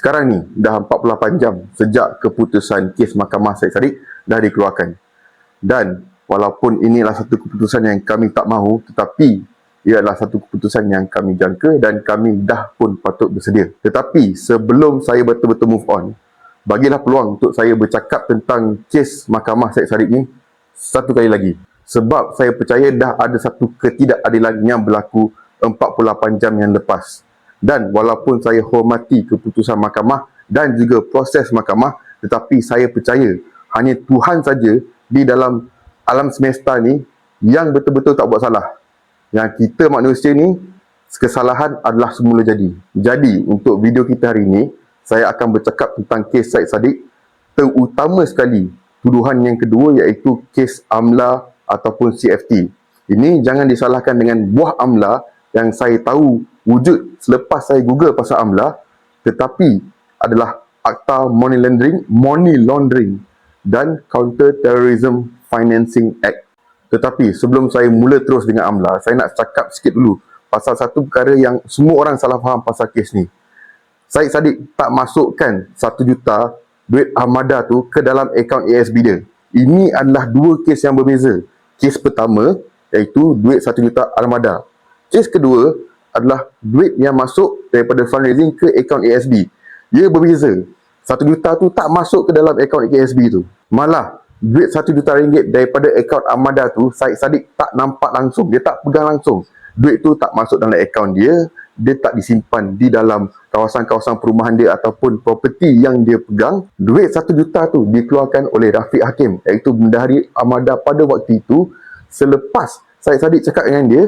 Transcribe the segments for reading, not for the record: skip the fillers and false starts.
Sekarang ni dah 48 jam sejak keputusan kes Mahkamah Syed Saddiq dah dikeluarkan. Dan walaupun inilah satu keputusan yang kami tak mahu, tetapi ia adalah satu keputusan yang kami jangka dan kami dah pun patut bersedia. Tetapi sebelum saya betul-betul move on, bagilah peluang untuk saya bercakap tentang kes Mahkamah Syed Saddiq ni satu kali lagi. Sebab saya percaya dah ada satu ketidakadilan yang berlaku 48 jam yang lepas. Dan walaupun saya hormati keputusan mahkamah dan juga proses mahkamah, tetapi saya percaya hanya Tuhan saja di dalam alam semesta ni yang betul-betul tak buat salah. Yang kita manusia ni, kesalahan adalah semula jadi. Jadi untuk video kita hari ini, saya akan bercakap tentang kes Syed Saddiq, terutama sekali tuduhan yang kedua iaitu kes AMLA ataupun CFT. Ini jangan disalahkan dengan buah AMLA yang saya tahu wujud selepas saya Google pasal AMLA, tetapi adalah Akta Money Laundering dan Counter Terrorism Financing Act. Tetapi sebelum saya mula terus dengan AMLA, saya nak cakap sikit dulu pasal satu perkara yang semua orang salah faham pasal kes ni. Syed Saddiq tak masukkan 1 juta duit armada tu ke dalam akaun ASB dia. Ini adalah dua kes yang berbeza. Kes pertama iaitu duit 1 juta armada. Kes kedua adalah duit yang masuk daripada fundraising ke akaun ASB. Ia berbeza. 1 juta tu tak masuk ke dalam akaun ASB tu. Malah duit 1 juta ringgit daripada akaun armada tu Syed Saddiq tak nampak langsung. Dia tak pegang langsung. Duit tu tak masuk dalam akaun dia. Dia tak disimpan di dalam kawasan-kawasan perumahan dia ataupun properti yang dia pegang. Duit 1 juta tu dikeluarkan oleh Rafiq Hakim, iaitu bendahari armada pada waktu itu. Selepas Syed Saddiq cakap dengan dia,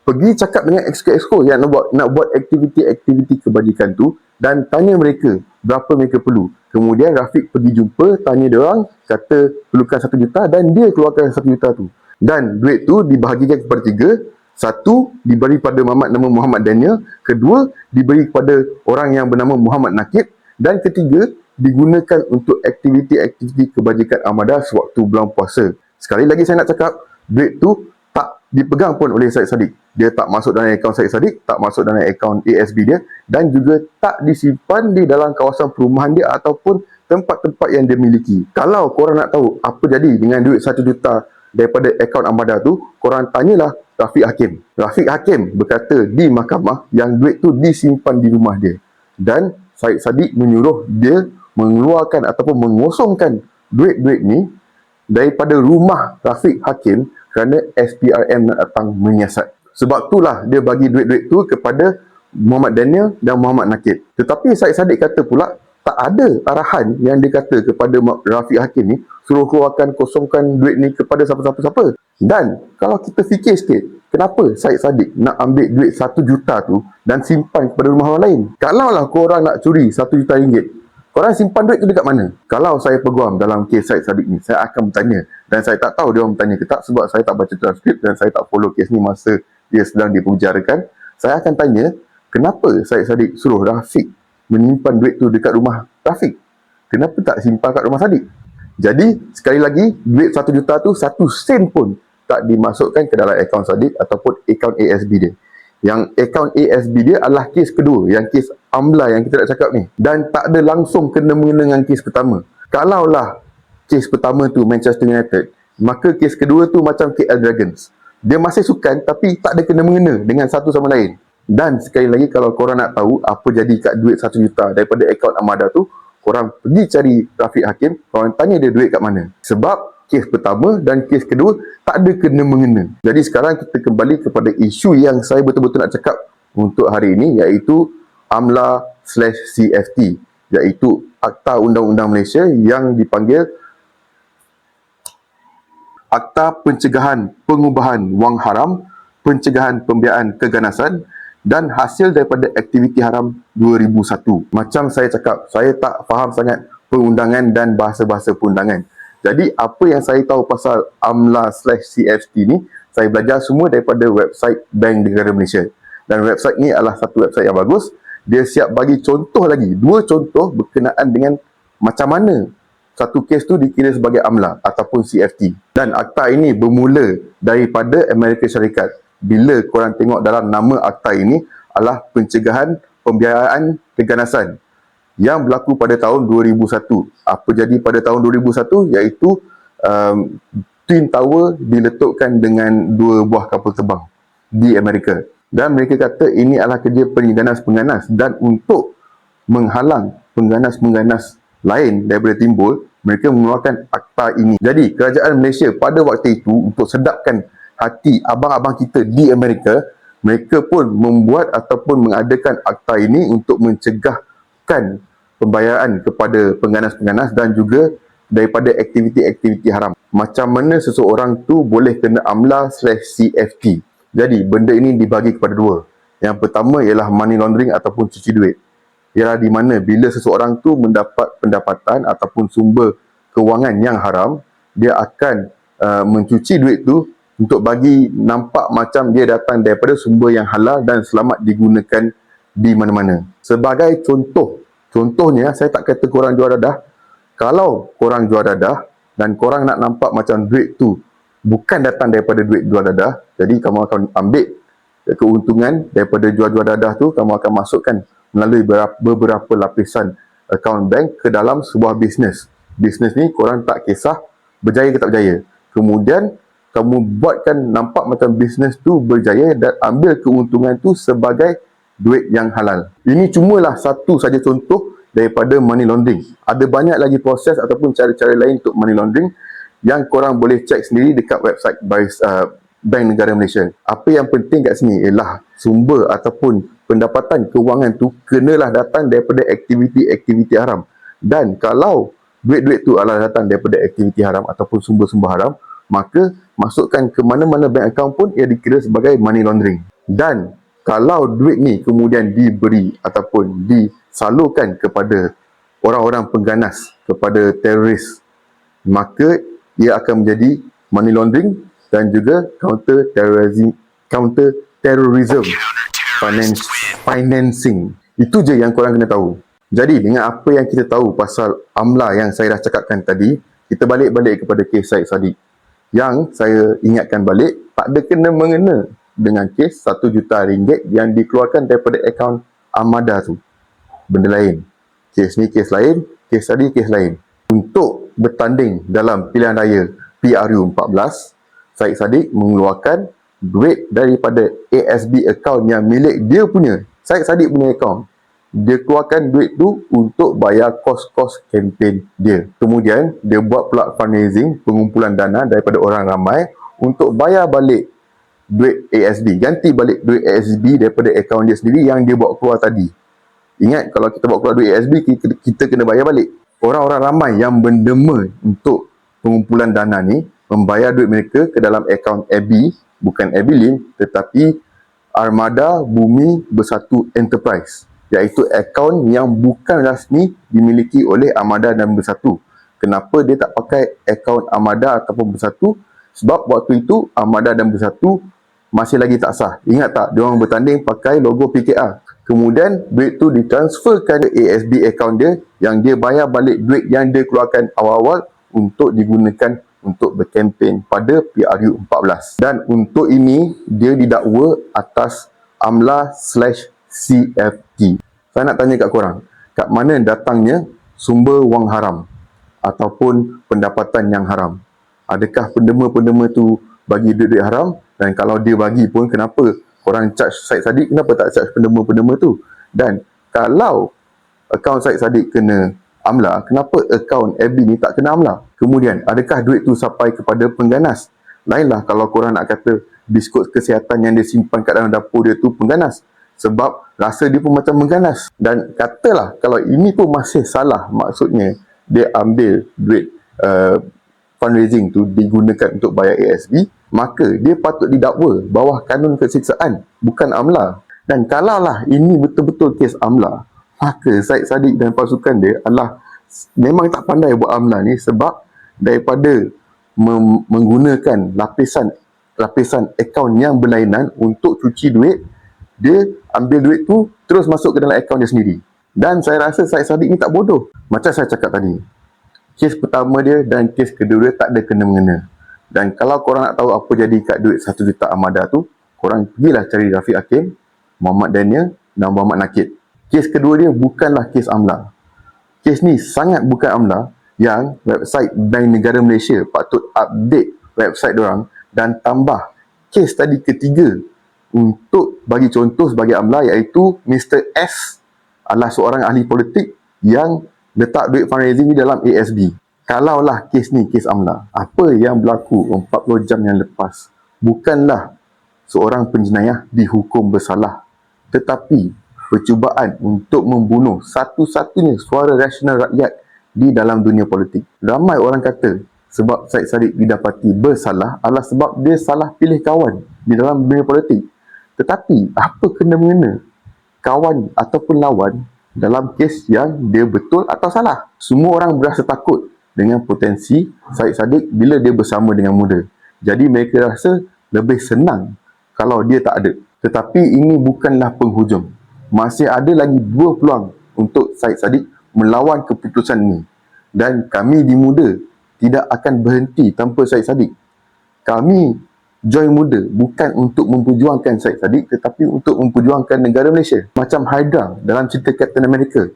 pergi cakap dengan exco yang nak buat aktiviti-aktiviti kebajikan tu dan tanya mereka berapa mereka perlu. Kemudian Rafiq pergi jumpa, tanya dia orang, kata perlukan 1 juta dan dia keluarkan 1 juta tu. Dan duit tu dibahagikan kepada 3. Satu diberi pada nama Muhammad Daniel, kedua diberi kepada orang yang bernama Muhammad Nakib, dan ketiga digunakan untuk aktiviti-aktiviti kebajikan armada sewaktu bulan puasa. Sekali lagi saya nak cakap, duit tu tak dipegang pun oleh Syed Saddiq. Dia tak masuk dalam akaun Syed Saddiq, tak masuk dalam akaun ASB dia, dan juga tak disimpan di dalam kawasan perumahan dia ataupun tempat-tempat yang dia miliki. Kalau korang nak tahu apa jadi dengan duit 1 juta daripada akaun armada tu, korang tanyalah Rafiq Hakim. Rafiq Hakim berkata di mahkamah yang duit tu disimpan di rumah dia. Dan Syed Saddiq menyuruh dia mengeluarkan ataupun mengosongkan duit-duit ni daripada rumah Rafiq Hakim kerana SPRM nak datang menyiasat. Sebab itulah dia bagi duit-duit tu kepada Muhammad Daniel dan Muhammad Nakib. Tetapi Syed Saddiq kata pula tak ada arahan yang dikata kepada Rafiq Hakim ni suruh keluarkan, kosongkan duit ni kepada siapa-siapa. Dan kalau kita fikir sikit, kenapa Syed Saddiq nak ambil duit 1 juta tu dan simpan kepada rumah orang lain? Kalaulah korang nak curi 1 juta ringgit, korang simpan duit tu dekat mana? Kalau saya peguam dalam kes Syed Saddiq ni, saya akan bertanya. Dan saya tak tahu dia orang bertanya ke tak, sebab saya tak baca transkrip dan saya tak follow kes ni masa dia sedang dipenjarakan. Saya akan tanya, kenapa Syed Saddiq suruh Rafiq menyimpan duit tu dekat rumah Rafiq? Kenapa tak simpan kat rumah Saddiq? Jadi, sekali lagi, duit 1 juta tu 1 sen pun tak dimasukkan ke dalam akaun Saddiq ataupun akaun ASB dia. Yang akaun ASB dia adalah kes kedua, yang kes AMLA yang kita nak cakap ni. Dan tak ada langsung kena-mengena dengan kes pertama. Kalaulah kes pertama tu Manchester United, maka kes kedua tu macam KL Dragons. Dia masih sukan tapi tak ada kena-mengena dengan satu sama lain. Dan sekali lagi, kalau korang nak tahu apa jadi kat duit 1 juta daripada akaun armada tu, korang pergi cari Rafiq Hakim, korang tanya dia duit kat mana. Sebab kes pertama dan kes kedua tak ada kena-mengena. Jadi sekarang kita kembali kepada isu yang saya betul-betul nak cakap untuk hari ini, iaitu AMLA/CFT, iaitu Akta Undang-Undang Malaysia yang dipanggil Akta Pencegahan Pengubahan Wang Haram, Pencegahan Pembiayaan Keganasan dan hasil daripada aktiviti haram 2001. Macam saya cakap, saya tak faham sangat perundangan dan bahasa-bahasa perundangan. Jadi apa yang saya tahu pasal AMLA/CFT ni, saya belajar semua daripada website Bank Negara Malaysia. Dan website ni adalah satu website yang bagus. Dia siap bagi contoh lagi, 2 contoh berkenaan dengan macam mana satu kes tu dikira sebagai AMLA ataupun CFT. Dan akta ini bermula daripada Amerika Syarikat. Bila korang tengok dalam nama akta ini adalah Pencegahan Pembiayaan Keganasan. yang berlaku pada tahun 2001. Apa jadi pada tahun 2001? Iaitu Twin Tower diletupkan dengan 2 buah kapal terbang di Amerika. Dan mereka kata ini adalah kerja pengganas-pengganas, dan untuk menghalang pengganas-pengganas lain daripada timbul, mereka mengeluarkan akta ini. Jadi kerajaan Malaysia pada waktu itu, untuk sedapkan hati abang-abang kita di Amerika, mereka pun membuat ataupun mengadakan akta ini untuk mencegahkan pembayaran kepada pengganas-pengganas dan juga daripada aktiviti-aktiviti haram. Macam mana seseorang tu boleh kena AMLA/CFT. Jadi benda ini dibagi kepada 2. Yang pertama ialah money laundering ataupun cuci duit. Ialah di mana bila seseorang tu mendapat pendapatan ataupun sumber kewangan yang haram, dia akan mencuci duit tu untuk bagi nampak macam dia datang daripada sumber yang halal dan selamat digunakan di mana-mana. Sebagai contohnya, saya tak kata korang jual dadah. Kalau korang jual dadah dan korang nak nampak macam duit tu bukan datang daripada duit jual dadah, jadi kamu akan ambil keuntungan daripada jual-jual dadah tu, kamu akan masukkan melalui beberapa lapisan akaun bank ke dalam sebuah bisnes. Bisnes ni korang tak kisah berjaya ke tak berjaya. Kemudian kamu buatkan nampak macam bisnes tu berjaya dan ambil keuntungan tu sebagai duit yang halal. Ini cumalah satu saja contoh daripada money laundering. Ada banyak lagi proses ataupun cara-cara lain untuk money laundering yang korang boleh cek sendiri dekat website Bank Negara Malaysia. Apa yang penting kat sini ialah sumber ataupun pendapatan kewangan tu kenalah datang daripada aktiviti-aktiviti haram. Dan kalau duit-duit tu adalah datang daripada aktiviti haram ataupun sumber-sumber haram, maka masukkan ke mana-mana bank account pun ia dikira sebagai money laundering. Dan kalau duit ni kemudian diberi ataupun disalurkan kepada orang-orang pengganas, kepada teroris, maka ia akan menjadi money laundering dan juga counter terrorism financing. Itu je yang korang kena tahu. Jadi dengan apa yang kita tahu pasal AMLA yang saya dah cakapkan tadi, kita balik kepada kes Syed Saddiq. Yang saya ingatkan balik, tak ada kena-mengena dengan kes RM1 juta yang dikeluarkan daripada akaun Armada tu. Benda lain. Kes ni kes lain, kes tadi kes lain. Untuk bertanding dalam pilihan raya PRU 14, Syed Saddiq mengeluarkan duit daripada ASB account yang milik dia punya. Syed Saddiq punya account. Dia keluarkan duit tu untuk bayar kos-kos kempen dia. Kemudian, dia buat pula fundraising, pengumpulan dana daripada orang ramai untuk bayar balik duit ASB. Ganti balik duit ASB daripada akaun dia sendiri yang dia bawa keluar tadi. Ingat, kalau kita bawa keluar duit ASB, kita kena bayar balik. Orang-orang ramai yang berdema untuk pengumpulan dana ni, membayar duit mereka ke dalam akaun AB, bukan AB Link, tetapi Armada Bumi Bersatu Enterprise, iaitu akaun yang bukan rasmi dimiliki oleh Armada dan Bersatu. Kenapa dia tak pakai akaun Armada ataupun Bersatu? Sebab waktu itu Armada dan Bersatu masih lagi tak sah. Ingat tak, dia orang bertanding pakai logo PKR. Kemudian duit tu ditransferkan ke ASB akaun dia, yang dia bayar balik duit yang dia keluarkan awal-awal untuk digunakan untuk berkempen pada PRU 14. Dan untuk ini, dia didakwa atas AMLA/CFT. Saya nak tanya kat korang, kat mana datangnya sumber wang haram ataupun pendapatan yang haram? Adakah pendema-pendema tu bagi duit-duit haram? Dan kalau dia bagi pun, kenapa korang charge Syed Saddiq? Kenapa tak charge pendema-pendema tu? Dan kalau akaun Syed Saddiq kena AMLA, kenapa akaun AB ni tak kena AMLA? Kemudian, adakah duit tu sampai kepada pengganas? Lainlah kalau korang nak kata biskut kesihatan yang dia simpan kat dalam dapur dia tu pengganas. Sebab rasa dia pun macam mengganas. Dan katalah kalau ini pun masih salah, maksudnya dia ambil duit fundraising tu digunakan untuk bayar ASB, maka dia patut didakwa bawah kanun kesiksaan, bukan AMLA. Dan kalaulah ini betul-betul kes AMLA, maka Syed Saddiq dan pasukan dia adalah memang tak pandai buat AMLA ni, sebab daripada menggunakan lapisan akaun yang berlainan untuk cuci duit, dia ambil duit tu terus masuk ke dalam akaun dia sendiri. Dan saya rasa Syed Saddiq ni tak bodoh. Macam saya cakap tadi, kes pertama dia dan kes kedua dia tak ada kena-mengena. Dan kalau korang nak tahu apa jadi kat duit 1 juta Armada tu, korang pergilah cari Rafiq Hakim, Muhammad Daniel dan Muhammad Nakid. Kes kedua dia bukanlah kes AMLA. Kes ni sangat bukan amla yang website Bank Negara Malaysia patut update website diorang dan tambah kes tadi ketiga untuk bagi contoh sebagai amla, iaitu Mr. S adalah seorang ahli politik yang letak duit fundraising di dalam ASB. Kalaulah kes ni kes amla, apa yang berlaku 40 jam yang lepas bukanlah seorang penjenayah dihukum bersalah, tetapi percubaan untuk membunuh satu-satunya suara rasional rakyat di dalam dunia politik. Ramai orang kata sebab Syed Saddiq didapati bersalah adalah sebab dia salah pilih kawan di dalam dunia politik. Tetapi apa kena-mengena kawan ataupun lawan dalam kes yang dia betul atau salah? Semua orang berasa takut dengan potensi Syed Saddiq bila dia bersama dengan muda. Jadi mereka rasa lebih senang kalau dia tak ada. Tetapi ini bukanlah penghujung. Masih ada lagi 2 peluang untuk Syed Saddiq melawan keputusan ini. Dan kami di Muda tidak akan berhenti tanpa Syed Saddiq. Kami join Muda bukan untuk memperjuangkan Syed Saddiq, tetapi untuk memperjuangkan negara Malaysia. Macam Hydra dalam cerita Captain America.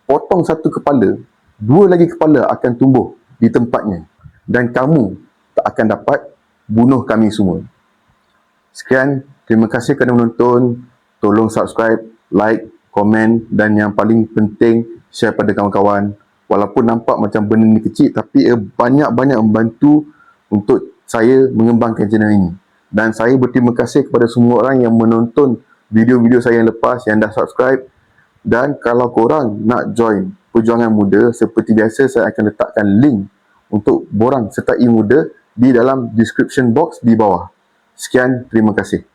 Potong satu kepala, 2 lagi kepala akan tumbuh di tempatnya. Dan kamu tak akan dapat bunuh kami semua. Sekian, terima kasih kerana menonton. Tolong subscribe, like, komen dan yang paling penting share pada kawan-kawan. Walaupun nampak macam benda ni kecil, tapi banyak-banyak membantu untuk saya mengembangkan channel ini. Dan saya berterima kasih kepada semua orang yang menonton video-video saya yang lepas, yang dah subscribe. Dan kalau korang nak join Perjuangan Muda, seperti biasa saya akan letakkan link untuk borang sertai Muda di dalam description box di bawah. Sekian, terima kasih.